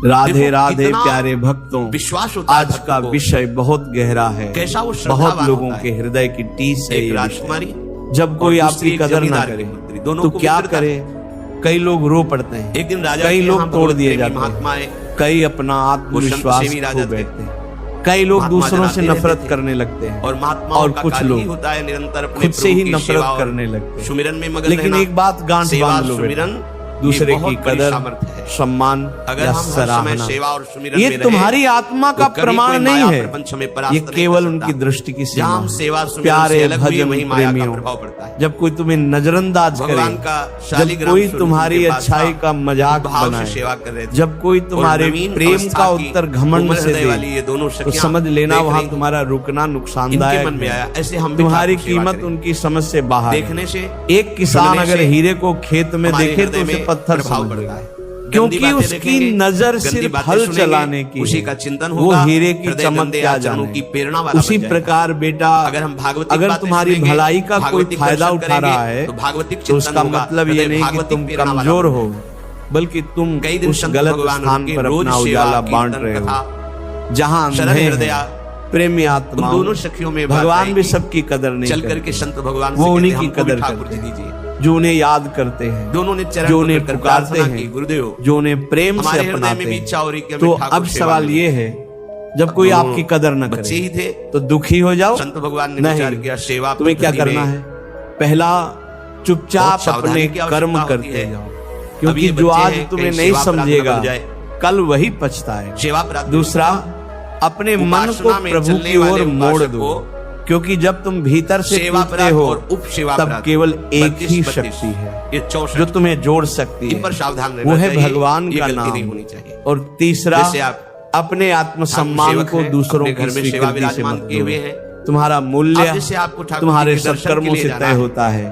राधे राधे प्यारे भक्तों, विश्वास होता आज का विषय बहुत गहरा है। कैसा वो बहुत लोगों के हृदय की टीस है। एक राजकुमारी जब कोई आपकी कदर ना करे तो क्या करे? कई लोग रो पड़ते हैं, एक दिन राजा कई लोग तोड़ दिए जाते महात्मा हैं, कई अपना आत्मविश्वास खो बैठते हैं, कई लोग दूसरों से नफरत करने लगते हैं और महात्मा और कुछ लोग होता है निरंतर खुद से ही नफरत करने लगते हैं। सुमिरन में मगन लेकिन एक बात गांठ बांध लो, सुमिरन दूसरे की कदर, सम्मान या सराहना ये तुम्हारी आत्मा का प्रमाण नहीं है, ये केवल उनकी दृष्टि की सीमा है। प्यारे भजन प्रेमियों, जब कोई तुम्हें नजरअंदाज करे, जब कोई तुम्हारी अच्छाई का मजाक बनाए, जब कोई तुम्हारे प्रेम का उत्तर घमंड से दे, तो समझ लेना वहाँ तुम्हारा रुकना नुकसानदायक है। तुम्हारी कीमत उनकी समझ से बाहर देखने से एक किसान अगर हीरे को खेत में देखे तो उसे पत्थर समझ लेगा, क्योंकि उसकी नजर सिर्फ हल चलाने की, उसी का चिंतन वो हीरे की चमक क्या जाने। उसी प्रकार बेटा, अगर तुम्हारी भलाई का कोई फायदा उठा रहा है तो उसका मतलब ये नहीं कि तुम कमजोर हो, बल्कि तुम उस गलत स्थान पर अपना उजाला बांट रहे हो। जहाँ प्रेमी आत्मा, दोनों सखियों में भगवान भी सबकी कदर नहीं चल करके संत भगवान वो उन्हीं की कदर करते हैं जो उन्हें याद करते हैं, दोनों ने जो उन्हें पुकारते हैं, गुरुदेव जो उन्हें प्रेम से अपनाते हैं। तो अब सवाल ये है, जब कोई आपकी कदर न करे ही थे तो दुखी हो जाओ? संत भगवान ने विचार किया, सेवा तुम्हें क्या करना है? पहला, चुपचाप अपने कर्म करते जाओ, क्योंकि जो आज तुम्हें नहीं समझेगा कल वही पछताएगा। दूसरा, अपने मन को प्रभु की ओर मोड़ दो, क्योंकि जब तुम भीतर से टूटते हो तब केवल एक ही शक्ति है जो तुम्हें जोड़ सकती है, वो है भगवान का नाम। और तीसरा, अपने आत्मसम्मान को दूसरों की स्वीकृति से मत दो। तुम्हारा मूल्य तुम्हारे सत्कर्मों से तय होता है,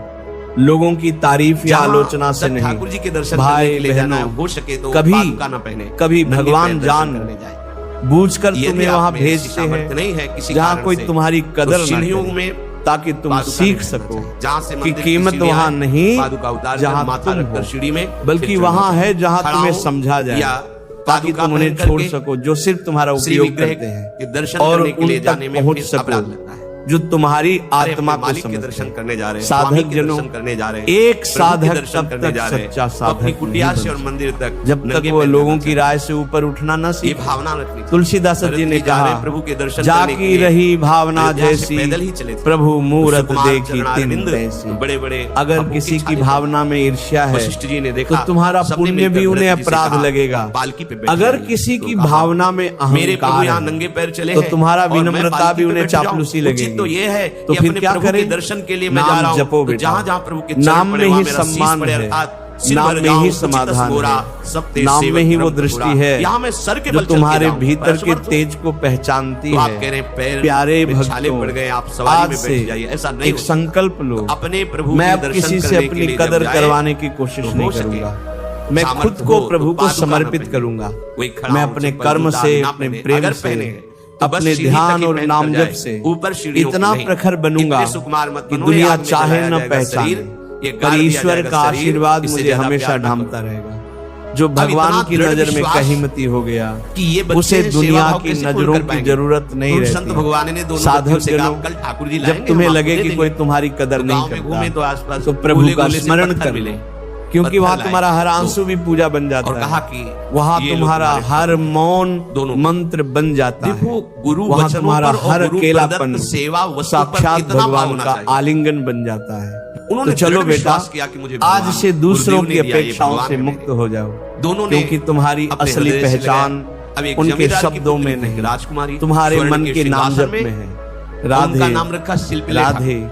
लोगों की तारीफ या आलोचना से नहीं। भाई बहनों, कभी भगवान जान बूझकर तुम्हें वहां भेजते हैं जहाँ कोई तुम्हारी कदर न करे, ताकि तुम सीख सको कि कीमत वहां नहीं जहाँ तुम हो, बल्कि वहां है जहाँ तुम्हें समझा जाए, ताकि तुम उन्हें छोड़ सको जो सिर्फ तुम्हारा उपयोग करते हैं और उन तक पहुंच सको जो तुम्हारी आत्मा को दर्शन करने जा रहे हैं। साधक जनों, करने जा रहे हैं। एक साधक तब तक सच्चा साधक और मंदिर तक जब तक वो लोगों की राय से ऊपर उठना न सीखे। भावना रखनी। तुलसीदास जी ने कहा, प्रभु के दर्शन जाकी रही भावना जैसी, प्रभु मूरत देखी तिन तैसी। बड़े बड़े अगर किसी की भावना में ईर्ष्या है तो तुम्हारा पुण्य भी उन्हें अपराध लगेगा। अगर किसी की भावना में अहंकार है तो तुम्हारा विनम्रता भी उन्हें चापलूसी लगेगी। तो ये है तो फिर क्या करें? दर्शन के लिए मैं जा रहा हूं, जपो बेटा, जहां प्रभु के नाम में ही सम्मान है, नाम में ही समाधान है, नाम में ही वो दृष्टि है जो तुम्हारे भीतर के तेज को पहचानती है। प्यारे भक्तों, आज से एक संकल्प लो, अपने प्रभु मैं अब किसी से अपनी कदर करवाने की कोशिश नहीं करूंगा, मैं खुद को प्रभु को समर्पित करूंगा। मैं अपने कर्म से, अपने प्रेम से, अपने ध्यान और नाम जप से इतना प्रखर बनूंगा कि दुनिया चाहे न पहचाने, पर ईश्वर का आशीर्वाद मुझे हमेशा ढांपता रहेगा। जो भगवान की नजर में कहीमती हो गया उसे दुनिया की नजरों की जरूरत नहीं रहती। साधक जनों, जब तुम्हें लगे कि कोई तुम्हारी कदर नहीं करता तो प्रभु का स्मरण कर ले, क्योंकि वहाँ तुम्हारा हर आंसू भी पूजा बन जाता है। कहा कि वहाँ तुम्हारा हर मौन मंत्र बन जाता है, वहाँ तुम्हारा हर अकेलापन साक्षात भगवान का आलिंगन बन जाता है। तो चलो बेटा, आज से दूसरों की अपेक्षाओं से मुक्त हो जाओ, क्योंकि तुम्हारी असली पहचान उनके शब्दों में नहीं, तुम्हारे मन के नाम जप में है। राधे, नाम रखा शिल्पी राधे।